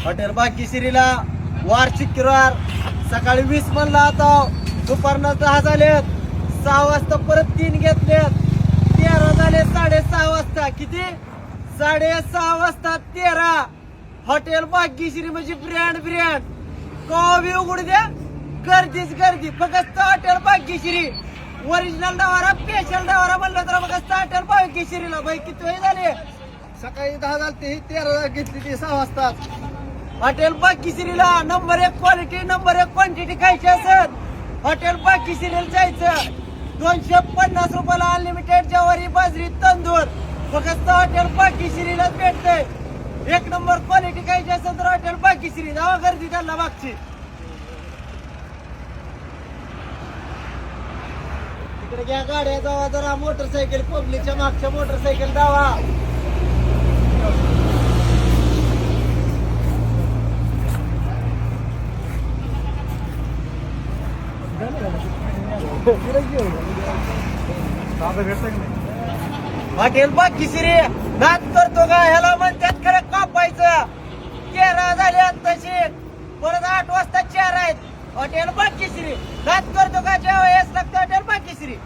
Hotel भाग्यश्रीला वार्षिक किरार सकाळी 20 म्हणला आता दुपारनं 10 झालेत. 6 वाजता परत 3 घेतलेत. 13 झाले 6:30 वाजता. किती? 6:30 वाजता 13. हॉटेल भाग्यश्री म्हणजे ब्रँड कवी उघड द्या, गर्दीच गर्दी. फक्त हॉटेल भाग्यश्री ओरिजिनल डवारा स्पेशल डवारा म्हणलं तर फक्त हॉटेल भाग्यश्रीला. भाई किती वेळ झाले? सकाळी 10 झाली 13 घेतली ती 6 वाजता. हॉटेल भाग्यश्रीला नंबर 1 क्वालिटी, नंबर 1 क्वांटिटी खायची असत हॉटेल भाग्यश्रीला जायचं. 250 रुपयाला अनलिमिटेड ज्वारी बाजरी तांदूळ फक्त हॉटेल भाग्यश्रीलाच भेटतंय. 1 नंबर क्वालिटी खायची असेल तर हॉटेल भाग्यश्री जावा, गर्दी त्यांना मागची. तिकडे घ्या गाड्या जावा जरा, मोटरसायकल पब्लिकच्या मागच्या मोटरसायकल जावा. हॉटेल भाग्यश्री नाच करतो का? ह्याला म्हणतात खरं कापायचं. 13 झाले आत्ताशी, परत 8 वाजता 4 आहेत. हॉटेल भाग्यश्री नाच करतो का? जेव्हा लागतं हॉटेल भाग्यश्री.